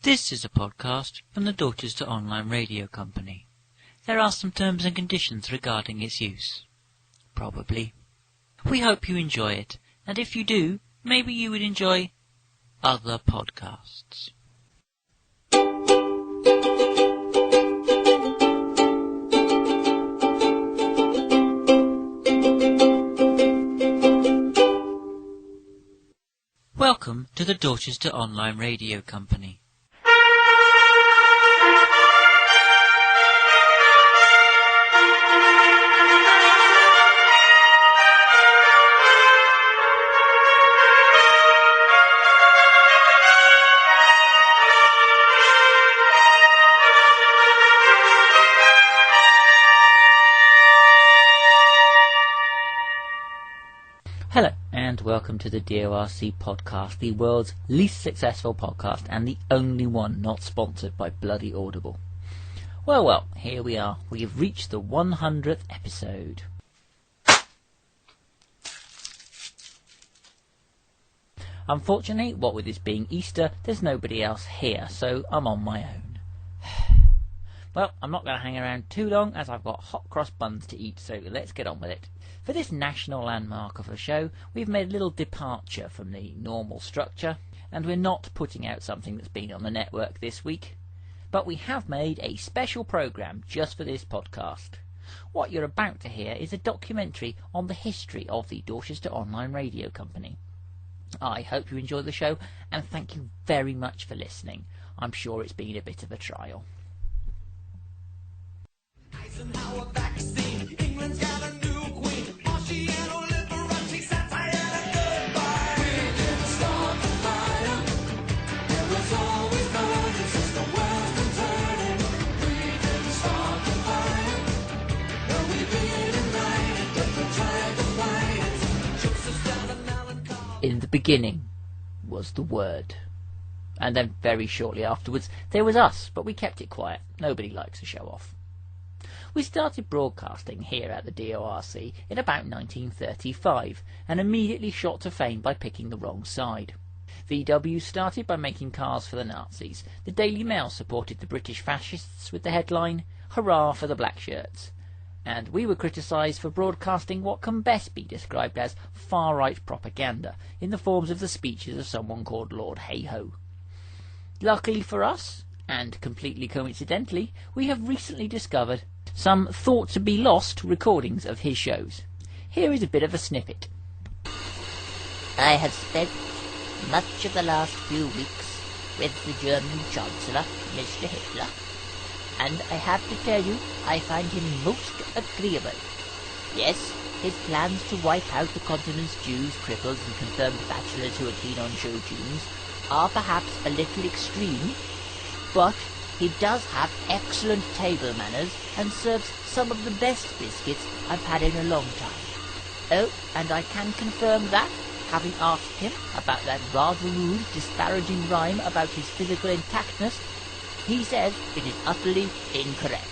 This is a podcast from the Daughters to Online Radio Company. There are some terms and conditions regarding its use. Probably. We hope you enjoy it, and if you do, maybe you would enjoy other podcasts. Welcome to the Daughters to Online Radio Company. Hello, and welcome to the DORC podcast, the world's least successful podcast, and the only one not sponsored by bloody Audible. Well, here we are. We have reached the 100th episode. Unfortunately, what with this being Easter, there's nobody else here, so I'm on my own. Well, I'm not going to hang around too long, as I've got hot cross buns to eat, so let's get on with it. For this national landmark of a show, we've made a little departure from the normal structure, and we're not putting out something that's been on the network this week, but we have made a special programme just for this podcast. What you're about to hear is a documentary on the history of the Daughters to Online Radio Company. I hope you enjoy the show, and thank you very much for listening. I'm sure it's been a bit of a trial. Eisenhower vaccine, England's got a new queen. In the beginning was the Word. And then very shortly afterwards there was us, but we kept it quiet. Nobody likes to show off. We started broadcasting here at the DORC in about 1935 and immediately shot to fame by picking the wrong side. VW started by making cars for the Nazis. The Daily Mail supported the British fascists with the headline, "Hurrah for the Black Shirts." And we were criticised for broadcasting what can best be described as far-right propaganda in the forms of the speeches of someone called Lord Hey-Ho. Luckily for us, and completely coincidentally, we have recently discovered some thought-to-be-lost recordings of his shows. Here is a bit of a snippet. I have spent much of the last few weeks with the German Chancellor, Mr. Hitler, and I have to tell you, I find him most agreeable. Yes, his plans to wipe out the continent's Jews, cripples, and confirmed bachelors who are keen on show tunes are perhaps a little extreme, but he does have excellent table manners and serves some of the best biscuits I've had in a long time. Oh, and I can confirm that, having asked him about that rather rude, disparaging rhyme about his physical intactness, he says it is utterly incorrect.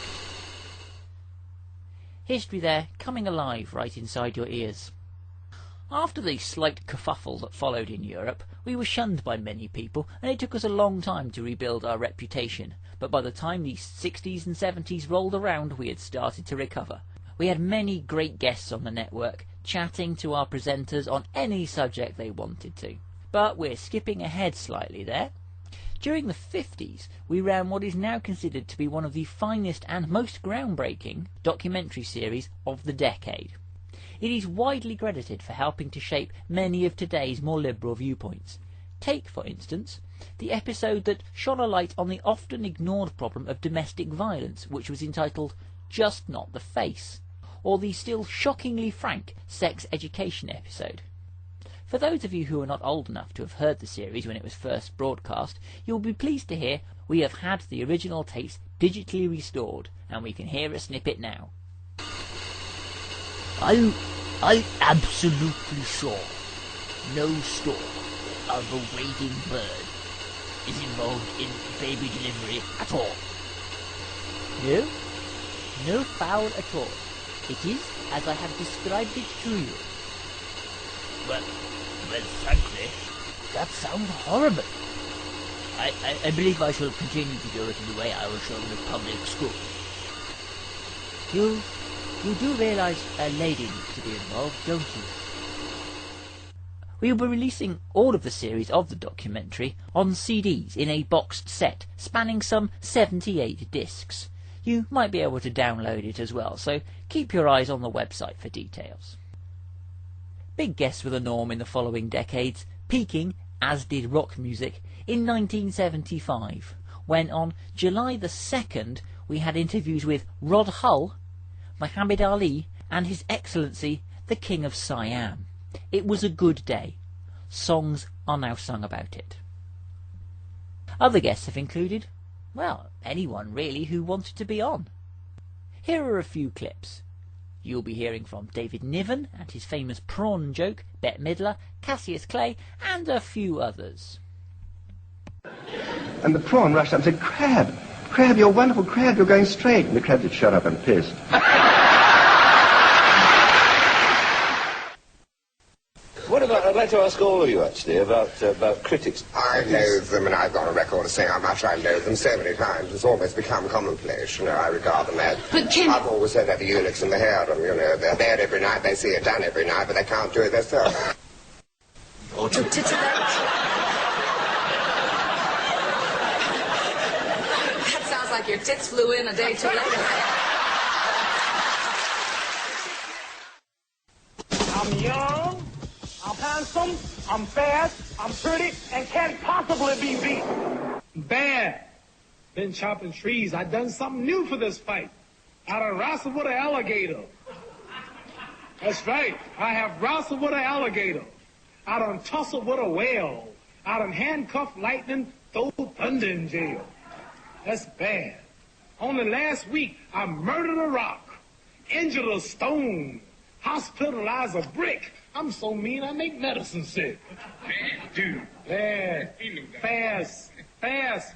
History there, coming alive right inside your ears. After the slight kerfuffle that followed in Europe, we were shunned by many people, and it took us a long time to rebuild our reputation. But by the time the 60s and 70s rolled around, we had started to recover. We had many great guests on the network, chatting to our presenters on any subject they wanted to. But we're skipping ahead slightly there. During the 50s, we ran what is now considered to be one of the finest and most groundbreaking documentary series of the decade. It is widely credited for helping to shape many of today's more liberal viewpoints. Take, for instance, the episode that shone a light on the often ignored problem of domestic violence, which was entitled Just Not the Face, or the still shockingly frank sex education episode. For those of you who are not old enough to have heard the series when it was first broadcast, you will be pleased to hear we have had the original tapes digitally restored, and we can hear a snippet now. I'm absolutely sure no stork of a wading bird is involved in baby delivery at all. No foul at all. It is as I have described it to you. Well, frankly, that sounds horrible. I believe I shall continue to do it in the way I was shown at public school. You do realise a lady needs to be involved, don't you? We will be releasing all of the series of the documentary on CDs in a boxed set spanning some 78 discs. You might be able to download it as well, so keep your eyes on the website for details. Big guests were the norm in the following decades, peaking, as did rock music, in 1975, when on July the 2nd we had interviews with Rod Hull, Muhammad Ali and His Excellency the King of Siam. It was a good day. Songs are now sung about it. Other guests have included, well, anyone really who wanted to be on. Here are a few clips. You'll be hearing from David Niven and his famous prawn joke, Bette Midler, Cassius Clay, and a few others. And the prawn rushed up and said, "Crab, Crab, you're wonderful, Crab, you're going straight." And the crab said, "Shut up and piss." What about, I'd like to ask all of you, actually, about critics. I loathe them, and I've got a record of saying how much I loathe them so many times. It's almost become commonplace, you know. I regard them as... But Ken... I've always said they're the eunuchs in the harem, you know. They're there every night, they see it done every night, but they can't do it themselves. Or to titillate. That sounds like your tits flew in a day too late. I'm young, I'm handsome, I'm fast, I'm pretty, and can't possibly be beat. Bad. Been chopping trees. I done something new for this fight. I done wrestled with an alligator. That's right. I have wrestled with an alligator. I done tussled with a whale. I done handcuffed lightning, throw thunder in jail. That's bad. Only last week, I murdered a rock, injured a stone, hospitalized a brick. I'm so mean I make medicine sick. Dude, fast. Last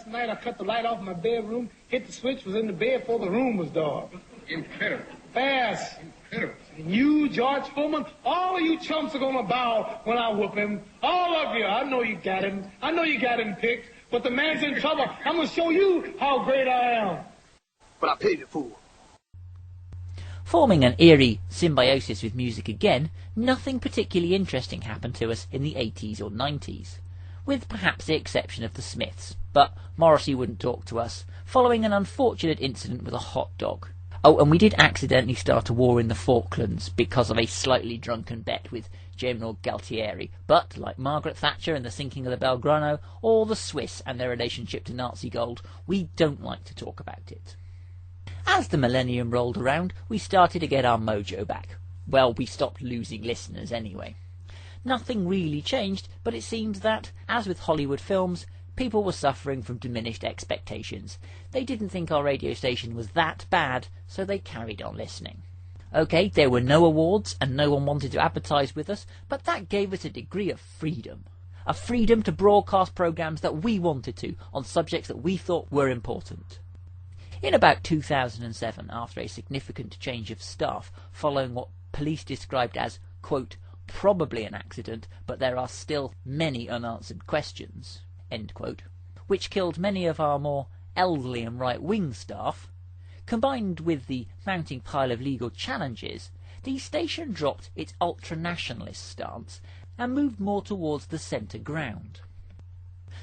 night I cut the light off in my bedroom, hit the switch, was in the bed before the room was dark. Incredible. Fast. Incredible. And you, George Foreman, all of you chumps are gonna bow when I whoop him. All of you. I know you got him. I know you got him picked, but the man's in trouble. I'm gonna show you how great I am. But I paid the fool. Forming an eerie symbiosis with music again, nothing particularly interesting happened to us in the 80s or 90s, with perhaps the exception of the Smiths, but Morrissey wouldn't talk to us, following an unfortunate incident with a hot dog. Oh, and we did accidentally start a war in the Falklands because of a slightly drunken bet with General Galtieri, but, like Margaret Thatcher and the sinking of the Belgrano, or the Swiss and their relationship to Nazi gold, we don't like to talk about it. As the millennium rolled around, we started to get our mojo back. Well, we stopped losing listeners anyway. Nothing really changed, but it seemed that, as with Hollywood films, people were suffering from diminished expectations. They didn't think our radio station was that bad, so they carried on listening. OK, there were no awards, and no one wanted to advertise with us, but that gave us a degree of freedom. A freedom to broadcast programmes that we wanted to, on subjects that we thought were important. In about 2007, after a significant change of staff, following what police described as, quote, probably an accident, but there are still many unanswered questions, end quote, which killed many of our more elderly and right-wing staff, combined with the mounting pile of legal challenges, the station dropped its ultra-nationalist stance and moved more towards the centre ground.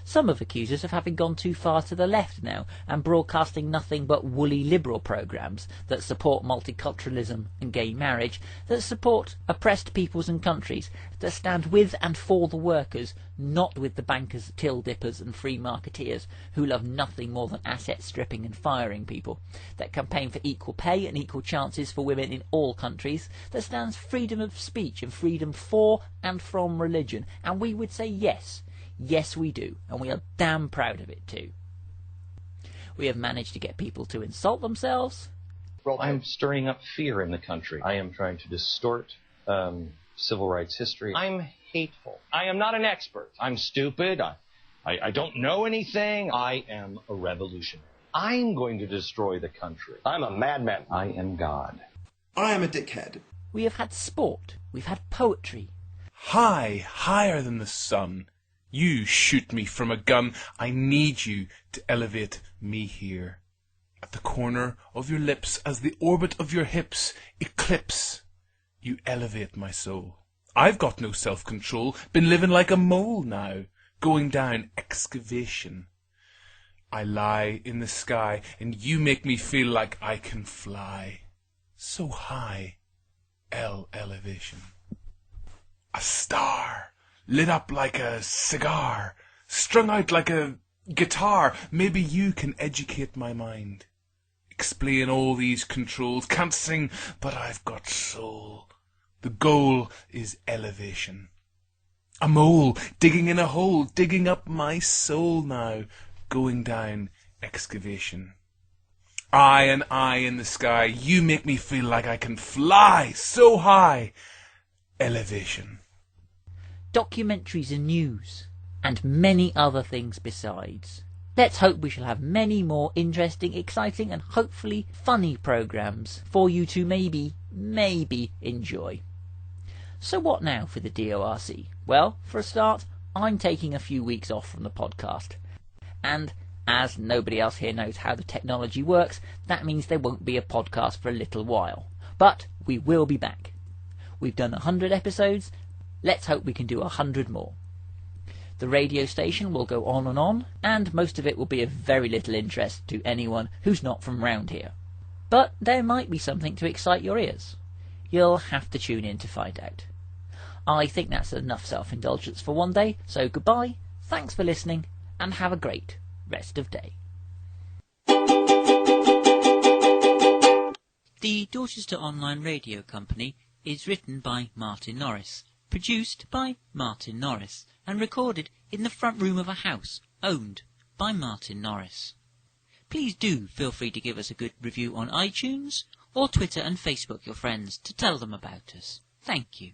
Some have accused us of having gone too far to the left now and broadcasting nothing but woolly liberal programmes that support multiculturalism and gay marriage, that support oppressed peoples and countries, that stand with and for the workers, not with the bankers, till dippers and free marketeers who love nothing more than asset stripping and firing people, that campaign for equal pay and equal chances for women in all countries, that stands freedom of speech and freedom for and from religion, and we would say yes. Yes, we do, and we are damn proud of it too. We have managed to get people to insult themselves. Well, I'm stirring up fear in the country. I am trying to distort civil rights history. I'm hateful. I am not an expert. I'm stupid. I don't know anything. I am a revolutionary. I'm going to destroy the country. I'm a madman. I am God. I am a dickhead. We have had sport. We've had poetry. Higher than the sun. You shoot me from a gun. I need you to elevate me here. At the corner of your lips, as the orbit of your hips eclipse, you elevate my soul. I've got no self-control, been living like a mole now, going down excavation. I lie in the sky, and you make me feel like I can fly. So high, elevation. A star, lit up like a cigar, strung out like a guitar. Maybe you can educate my mind. Explain all these controls. Can't sing, but I've got soul. The goal is elevation. A mole digging in a hole, digging up my soul now, going down excavation. I and I in the sky, you make me feel like I can fly so high. Elevation. Documentaries and news, and many other things besides. Let's hope we shall have many more interesting, exciting and hopefully funny programmes for you to maybe enjoy. So what now for the DORC? Well, for a start, I'm taking a few weeks off from the podcast. And as nobody else here knows how the technology works, that means there won't be a podcast for a little while. But we will be back. We've done 100 episodes. Let's hope we can do 100 more. The radio station will go on, and most of it will be of very little interest to anyone who's not from round here. But there might be something to excite your ears. You'll have to tune in to find out. I think that's enough self-indulgence for one day, so goodbye, thanks for listening, and have a great rest of day. The Dorchester Online Radio Company is written by Martin Norris, produced by Martin Norris, and recorded in the front room of a house owned by Martin Norris. Please do feel free to give us a good review on iTunes, or Twitter and Facebook your friends to tell them about us. Thank you.